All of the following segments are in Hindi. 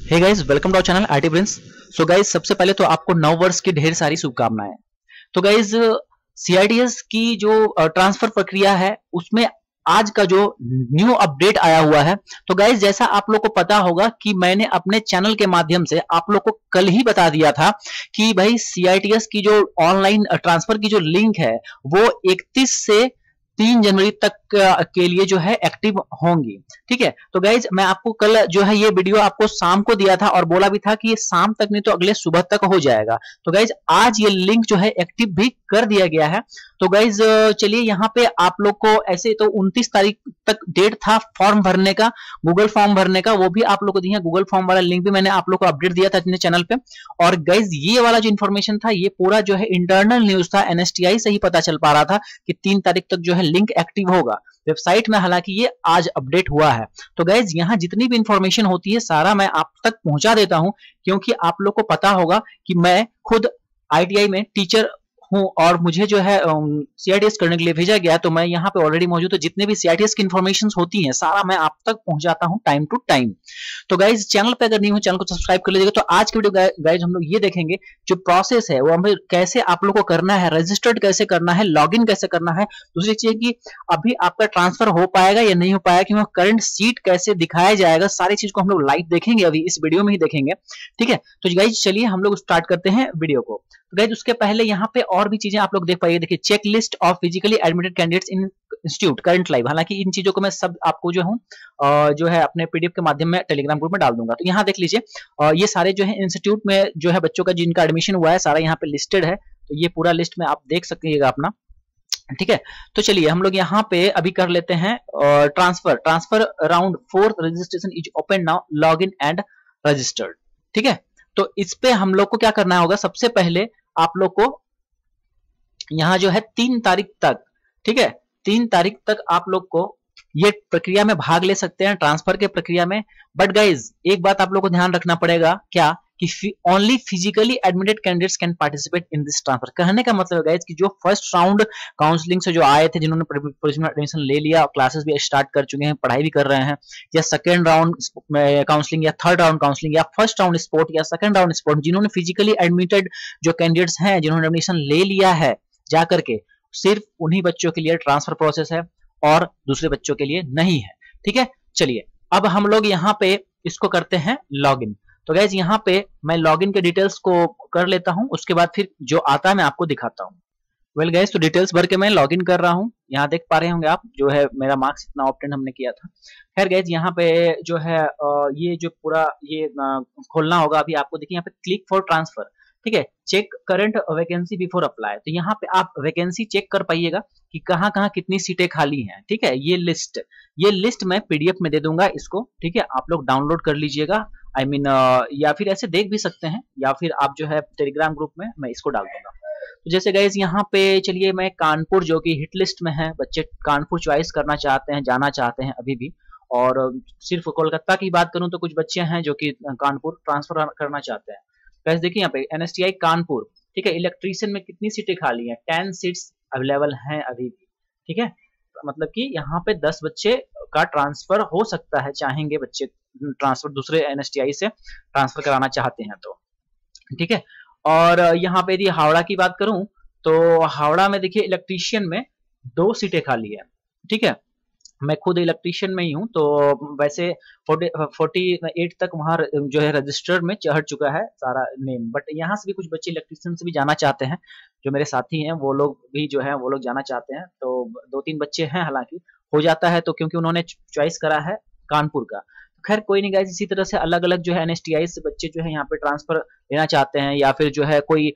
Hey guys, welcome to our channel IT Prince. So guys, सबसे पहले तो आपको नव वर्ष की ढेर सारी शुभकामनाएं। तो गाइस, सीआईडीएस की जो ट्रांसफर प्रक्रिया है उसमें आज का जो न्यू अपडेट आया हुआ है। तो गाइस, जैसा आप लोग को पता होगा कि मैंने अपने चैनल के माध्यम से आप लोग को कल ही बता दिया था कि भाई सीआईडीएस की जो ऑनलाइन ट्रांसफर की जो लिंक है वो 31 से 3 जनवरी तक के लिए जो है एक्टिव होंगी। ठीक है, तो गाइज मैं आपको कल जो है ये वीडियो आपको शाम को दिया था और बोला भी था कि ये शाम तक नहीं तो अगले सुबह तक हो जाएगा। तो गाइज आज ये लिंक जो है एक्टिव भी कर दिया गया है। तो गाइज चलिए, यहाँ पे आप लोग को ऐसे तो 29 तारीख तक डेट था फॉर्म भरने का, गूगल फॉर्म भरने का, वो भी आप लोग को दिया। गूगल फॉर्म वाला लिंक भी मैंने आप लोग को अपडेट दिया था अपने चैनल पे। और गाइज ये वाला जो इन्फॉर्मेशन था ये पूरा जो है इंटरनल न्यूज था, एनएसटीआई से ही पता चल पा रहा था कि 3 तारीख तक जो है लिंक एक्टिव होगा वेबसाइट में। हालांकि ये आज अपडेट हुआ है। तो गाइज यहाँ जितनी भी इंफॉर्मेशन होती है सारा मैं आप तक पहुंचा देता हूं, क्योंकि आप लोग को पता होगा कि मैं खुद आईटीआई में टीचर हूं और मुझे जो है सीआईडीएस करने के लिए भेजा गया, तो मैं यहाँ पे ऑलरेडी मौजूद हूं। जितने भी सीआईडीएस की इंफॉर्मेशन होती हैं सारा मैं आप तक पहुंचाता हूं टाइम टू टाइम। तो गाइज चैनल पे अगर नहीं हो चैनल को सब्सक्राइब कर लीजिएगा। तो आज की वीडियो गाइज हम लोग ये देखेंगे जो प्रोसेस है वो हमें कैसे आप लोग को करना है, रजिस्टर्ड कैसे करना है, लॉगिन कैसे करना है। दूसरी चीज की अभी आपका ट्रांसफर हो पाएगा या नहीं हो पाएगा, कि करंट सीट कैसे दिखाया जाएगा, सारी चीज को हम लोग लाइव देखेंगे, अभी इस वीडियो में ही देखेंगे। ठीक है, तो गाइज चलिए हम लोग स्टार्ट करते हैं वीडियो को। तो गाइज उसके पहले यहाँ पे और भी चीजें आप लोग देख पाइए। देखिए, check list of physically admitted candidates in institute current live. हालांकि इन चीजों को मैं सब आपको जो है अपने पीडीएफ के माध्यम में टेलीग्राम ग्रुप में डाल दूंगा। तो यहाँ देख लीजिए, ये सारे जो है इंस्टीट्यूट में जो है बच्चों का जिनका एडमिशन हुआ है सारा यहाँ पे लिस्टेड है। तो ये पूरा लिस्ट में आप देख सकिएगा अपना। ठीक है, तो चलिए हम लोग यहाँ पे अभी कर लेते हैं transfer around 4th registration is open now, log in and registered. ठीक है, तो इस पे हम लोग को क्या करना होगा, सबसे पहले आप लोग को यहाँ जो है 3 तारीख तक, ठीक है 3 तारीख तक आप लोग को ये प्रक्रिया में भाग ले सकते हैं, ट्रांसफर के प्रक्रिया में। बट गाइज एक बात आप लोग को ध्यान रखना पड़ेगा, क्या कि only physically admitted candidates can participate in this transfer. कहने का मतलब है गाइज कि जो फर्स्ट राउंड काउंसलिंग से जो आए थे, जिन्होंने प्रोविजनल एडमिशन ले लिया, क्लासेस भी स्टार्ट कर चुके हैं, पढ़ाई भी कर रहे हैं, या सेकेंड राउंड काउंसलिंग या थर्ड राउंड काउंसलिंग या फर्स्ट राउंड स्पोर्ट या सेकेंड राउंड स्पोर्ट, जिन्होंने फिजिकली एडमिटेड जो कैंडिडेट्स हैं, जिन्होंने एडमिशन ले लिया है जाकर के, सिर्फ उन्हीं बच्चों के लिए ट्रांसफर प्रोसेस है और दूसरे बच्चों के लिए नहीं है। ठीक है, चलिए अब हम लोग यहाँ पे इसको करते हैं लॉगिन। तो गाइज यहाँ पे मैं लॉगिन के डिटेल्स को कर लेता हूं, उसके बाद फिर जो आता है मैं आपको दिखाता हूं। वेल गाइज, तो डिटेल्स भर के मैं लॉगिन कर रहा हूं। यहाँ देख पा रहे होंगे आप जो है मेरा मार्क्स इतना ऑब्टेन हमने किया था। खैर गाइज यहाँ पे जो है ये जो पूरा ये खोलना होगा अभी आपको। देखिए यहाँ पे क्लिक फॉर ट्रांसफर, ठीक है, check current vacancy before apply. तो यहाँ पे आप वैकेंसी चेक कर पाइएगा कि कहाँ कहाँ कितनी सीटें खाली हैं। ठीक है, ये लिस्ट मैं पीडीएफ में दे दूंगा इसको। ठीक है, आप लोग डाउनलोड कर लीजिएगा। I mean, या फिर ऐसे देख भी सकते हैं, या फिर आप जो है टेलीग्राम ग्रुप में मैं इसको डाल दूंगा। तो जैसे गाइज यहाँ पे चलिए, मैं कानपुर जो कि हिट लिस्ट में है, बच्चे कानपुर चॉइस करना चाहते हैं, जाना चाहते हैं अभी भी। और सिर्फ कोलकाता की बात करूं तो कुछ बच्चे हैं जो कि कानपुर ट्रांसफर करना चाहते हैं। गाइज देखिए यहाँ पे एनएसटीआई कानपुर, ठीक है, इलेक्ट्रीशियन में कितनी सीटें खाली हैं, 10 सीट्स अवेलेबल हैं अभी भी। ठीक है, मतलब कि यहाँ पे 10 बच्चे का ट्रांसफर हो सकता है, चाहेंगे बच्चे ट्रांसफर दूसरे एनएसटीआई से ट्रांसफर कराना चाहते हैं तो। ठीक है, और यहाँ पे यदि हावड़ा की बात करूं तो हावड़ा में देखिए इलेक्ट्रीशियन में 2 सीटें खाली है। ठीक है, मैं खुद इलेक्ट्रीशियन में ही हूँ, तो वैसे 48 तक वहाँ जो है रजिस्टर्ड में चढ़ चुका है सारा नेम। बट यहाँ से भी कुछ बच्चे इलेक्ट्रीशियन से भी जाना चाहते हैं, जो मेरे साथी हैं वो लोग भी जो है वो लोग जाना चाहते हैं। तो 2-3 बच्चे हैं, हालांकि हो जाता है तो, क्योंकि उन्होंने चॉइस करा है कानपुर का। खैर कोई नहीं गाइस, इसी तरह से अलग अलग जो है एनएसटीआई से बच्चे जो है यहाँ पे ट्रांसफर लेना चाहते हैं, या फिर जो है कोई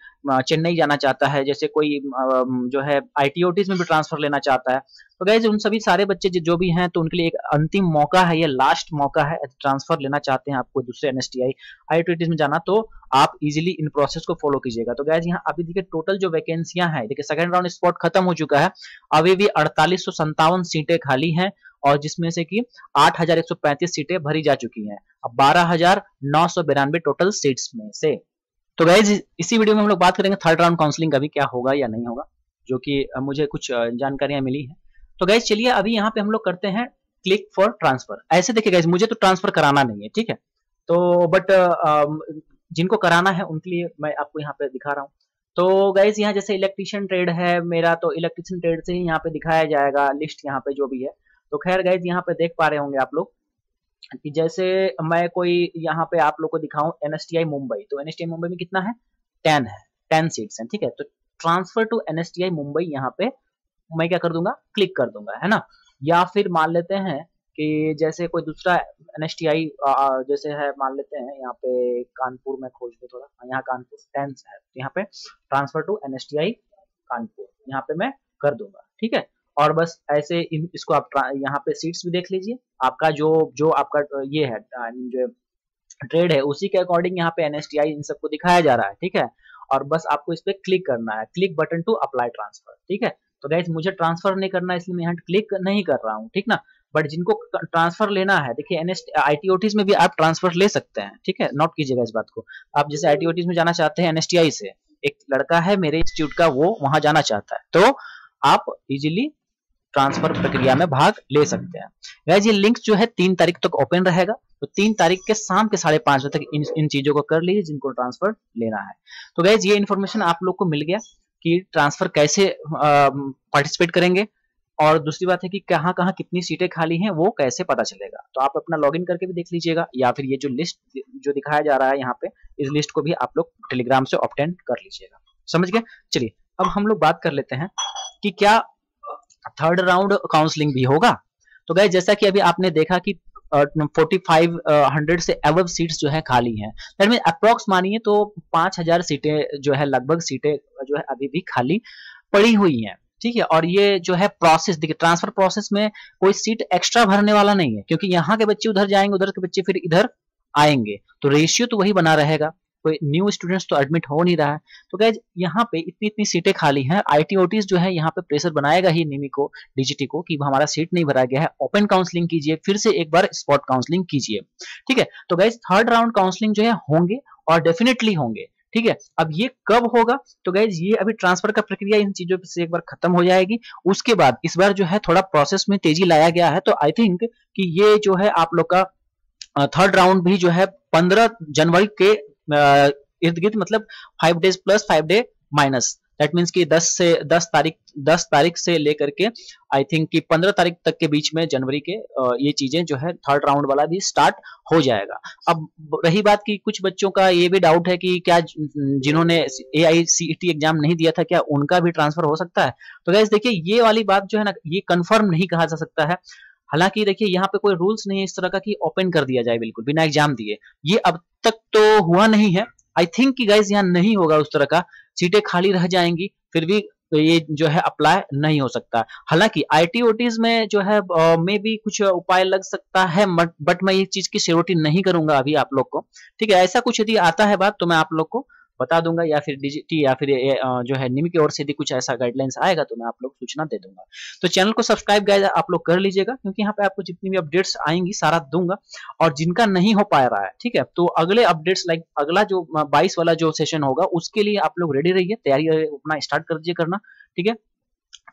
चेन्नई जाना चाहता है, जैसे कोई जो है आईटीओटीज में भी ट्रांसफर लेना चाहता है। तो गाइस उन सभी सारे बच्चे जो भी हैं, तो उनके लिए एक अंतिम मौका है, ये लास्ट मौका है। ट्रांसफर लेना चाहते हैं आपको दूसरे एनएसटीआई आईटीओटीज में जाना, तो आप इजीली इन प्रोसेस को फॉलो कीजिएगा। तो गाइस यहाँ अभी देखिए टोटल जो वैकेंसियां हैं, देखिए सेकंड राउंड स्पॉट खत्म हो चुका है, अभी भी 4857 सीटें खाली हैं, और जिसमें से कि 8135 सीटें भरी जा चुकी हैं, अब 12992 टोटल सीट्स में से। तो गाइज इसी वीडियो में हम लोग बात करेंगे थर्ड राउंड काउंसलिंग का भी क्या होगा या नहीं होगा, जो कि मुझे कुछ जानकारियां मिली है। तो गाइज चलिए अभी यहाँ पे हम लोग करते हैं क्लिक फॉर ट्रांसफर। ऐसे देखिए गाइज, मुझे तो ट्रांसफर कराना नहीं है, ठीक है, तो बट जिनको कराना है उनके लिए मैं आपको यहाँ पे दिखा रहा हूँ। तो गाइज यहाँ जैसे इलेक्ट्रिशियन ट्रेड है मेरा, तो इलेक्ट्रिशियन ट्रेड से ही यहाँ पे दिखाया जाएगा लिस्ट यहाँ पे जो भी है। तो खैर गाइज यहाँ पे देख पा रहे होंगे आप लोग कि जैसे मैं कोई यहाँ पे आप लोग को दिखाऊं NSTI मुंबई, तो NSTI मुंबई में कितना है 10 है, 10 सीट्स हैं, ठीक है। तो ट्रांसफर टू NSTI मुंबई यहाँ पे मैं क्या कर दूंगा, क्लिक कर दूंगा, है ना। या फिर मान लेते हैं कि जैसे कोई दूसरा NSTI जैसे है, मान लेते हैं यहाँ पे कानपुर में खोज दो थोड़ा, यहाँ कानपुर 10 है, यहाँ पे ट्रांसफर टू NSTI कानपुर यहाँ पे मैं कर दूंगा, ठीक है। और बस ऐसे इसको आप यहाँ पे सीट्स भी देख लीजिए, आपका जो आपका ये है जो ट्रेड है उसी के अकॉर्डिंग यहाँ पे NSTI इन सबको दिखाया जा रहा है, ठीक है। और बस आपको इस पे क्लिक करना है, click button to apply transfer, ठीक है। तो गाइस मुझे ट्रांसफर नहीं करना है इसलिए मैं यहाँ क्लिक नहीं कर रहा हूँ, ठीक ना। बट जिनको ट्रांसफर लेना है, देखिए ITOTs में भी आप ट्रांसफर ले सकते हैं, ठीक है, नोट कीजिएगा इस बात को। आप जैसे ITOTs में जाना चाहते हैं NSTI से, एक लड़का है मेरे इंस्टीट्यूट का वो वहां जाना चाहता है, तो आप इजिली ट्रांसफर प्रक्रिया में भाग ले सकते हैं। गाइस ये लिंक जो है 3 तारीख तक ओपन रहेगा, तो 3 तारीख के शाम के 5:30 बजे तक इन चीजों को कर लीजिए जिनको ट्रांसफर लेना है। तो गाइस ये इन्फॉर्मेशन आप लोग को मिल गया कि ट्रांसफर कैसे पार्टिसिपेट करेंगे, और दूसरी बात है कि कहाँ कहाँ कितनी सीटें खाली हैं वो कैसे पता चलेगा। तो आप अपना लॉगिन करके भी देख लीजिएगा, या फिर ये जो लिस्ट जो दिखाया जा रहा है यहाँ पे, इस लिस्ट को भी आप लोग टेलीग्राम से ऑब्टेन कर लीजिएगा। समझ गए। चलिए अब हम लोग बात कर लेते हैं कि क्या थर्ड राउंड काउंसलिंग भी होगा। तो गाइस जैसा कि अभी आपने देखा कि 4500 से अबव सीट्स जो है खाली हैं, दैट मीन अप्रॉक्स मानिए तो 5000 सीटें जो है, लगभग सीटें जो है अभी भी खाली पड़ी हुई हैं, ठीक है। और ये जो है प्रोसेस, देखिए ट्रांसफर प्रोसेस में कोई सीट एक्स्ट्रा भरने वाला नहीं है, क्योंकि यहाँ के बच्चे उधर जाएंगे, उधर के बच्चे फिर इधर आएंगे, तो रेशियो तो वही बना रहेगा, कोई न्यू स्टूडेंट्स तो एडमिट हो नहीं रहा है। तो गाइज यहाँ पे इतनी इतनी सीटें खाली हैं, ITOTs जो है यहाँ पे प्रेशर बनाएगा ही निमी को, DGT को, कि हमारा सीट नहीं भरा गया है, ओपन काउंसलिंग कीजिए, फिर से एक बार स्पॉट काउंसलिंग कीजिए, ठीक है। तो गाइज थर्ड राउंड काउंसलिंग जो है होंगे, और डेफिनेटली होंगे, ठीक है। अब ये कब होगा, तो गाइज ये अभी ट्रांसफर का प्रक्रिया इन चीजों से एक बार खत्म हो जाएगी, उसके बाद इस बार जो है थोड़ा प्रोसेस में तेजी लाया गया है। तो आई थिंक कि ये जो है आप लोग का थर्ड राउंड भी जो है 15 जनवरी के इर्द गिर्द, मतलब 5 days plus 5 day minus, that means कि 10 तारीख से लेकर के आई थिंक कि 15 तारीख तक के बीच में जनवरी के ये चीजें जो है थर्ड राउंड वाला भी स्टार्ट हो जाएगा। अब रही बात कि कुछ बच्चों का ये भी डाउट है कि क्या जिन्होंने AICTE एग्जाम नहीं दिया था क्या उनका भी ट्रांसफर हो सकता है। तो गाइस देखिए ये वाली बात जो है ना, ये कंफर्म नहीं कहा जा सकता है। हालांकि देखिए यहाँ पे कोई रूल्स नहीं है इस तरह का कि ओपन कर दिया जाए बिल्कुल बिना एग्जाम दिए, ये अब तक तो हुआ नहीं है। आई थिंक कि गाइस यहाँ नहीं होगा उस तरह का, सीटें खाली रह जाएंगी फिर भी ये जो है अप्लाई नहीं हो सकता। हालांकि ITOTs में जो है में भी कुछ उपाय लग सकता है, बट मैं ये चीज की श्योरिटी नहीं करूंगा अभी आप लोग को, ठीक है। ऐसा कुछ यदि आता है बात तो मैं आप लोग को बता दूंगा, या फिर DGT या फिर जो है निमी की ओर से यदि कुछ ऐसा गाइडलाइंस आएगा तो मैं आप लोग सूचना दे दूंगा। तो चैनल को सब्सक्राइब गाइस आप लोग कर लीजिएगा, क्योंकि यहाँ पे आपको जितनी भी अपडेट्स आएंगी सारा दूंगा। और जिनका नहीं हो पा रहा है, ठीक है, तो अगले अपडेट्स लाइक अगला जो 22 वाला जो सेशन होगा उसके लिए आप लोग रेडी रहिए, तैयारी अपना स्टार्ट कर दीजिए करना, ठीक है।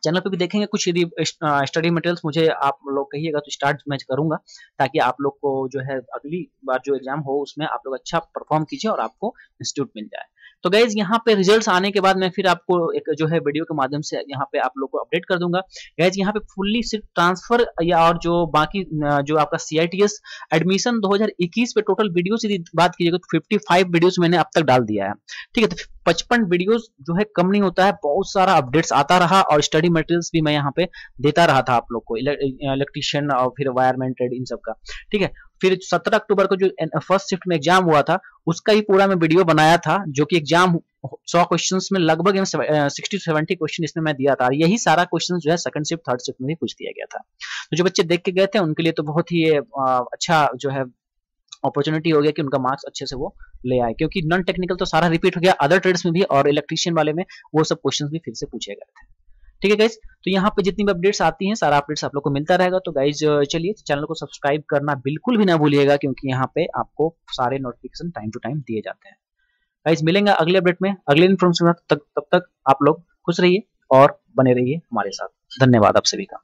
चैनल पे भी देखेंगे कुछ यदि स्टडी मटेरियल्स मुझे आप लोग कहिएगा तो स्टार्ट मैं करूंगा, ताकि आप लोग को जो है अगली बार जो एग्जाम हो उसमें आप लोग अच्छा परफॉर्म कीजिए और आपको इंस्टीट्यूट मिल जाए। तो गाइज यहाँ पे रिजल्ट्स आने के बाद मैं फिर आपको एक जो है वीडियो के माध्यम से यहाँ पे आप लोग को अपडेट कर दूंगा। गाइज यहाँ पे फुल्ली सिर्फ ट्रांसफर या और जो बाकी जो आपका CITS एडमिशन 2021 पे टोटल वीडियोस यदि बात कीजिएगा तो 55 वीडियोस मैंने अब तक डाल दिया है, ठीक है। तो 55 वीडियोस जो है कम नहीं होता है, बहुत सारा अपडेट्स आता रहा, और स्टडी मटेरियल्स भी मैं यहाँ पे देता रहा था आप लोग को, इलेक्ट्रिशियन और फिर वायरमैन ट्रेड इन सब का, ठीक है। फिर 17 अक्टूबर को जो फर्स्ट शिफ्ट में एग्जाम हुआ था उसका ही पूरा मैं वीडियो बनाया था, जो कि एग्जाम 100 क्वेश्चंस में लगभग 60 से 70 क्वेश्चन इसमें मैं दिया था। यही सारा क्वेश्चन जो है सेकंड शिफ्ट थर्ड शिफ्ट में भी पूछ दिया गया था। तो जो बच्चे देख के गए थे उनके लिए तो बहुत ही अच्छा जो है अपॉर्चुनिटी हो गया कि उनका मार्क्स अच्छे से वो ले आए, क्योंकि नॉन टेक्निकल तो सारा रिपीट हो गया, अदर ट्रेड्स में भी और इलेक्ट्रिशियन वाले में वो सब क्वेश्चन भी फिर से पूछे गए थे, ठीक है गाइज। तो यहाँ पे जितनी भी अपडेट्स आती हैं सारा अपडेट्स आप लोग को मिलता रहेगा। तो गाइज चलिए चैनल को सब्सक्राइब करना बिल्कुल भी ना भूलिएगा, क्योंकि यहाँ पे आपको सारे नोटिफिकेशन टाइम टू टाइम दिए जाते हैं। गाइज मिलेंगे अगले अपडेट में अगले इन्फॉर्मेशन तब तक आप लोग खुश रहिए और बने रहिए हमारे साथ। धन्यवाद आप सभी का।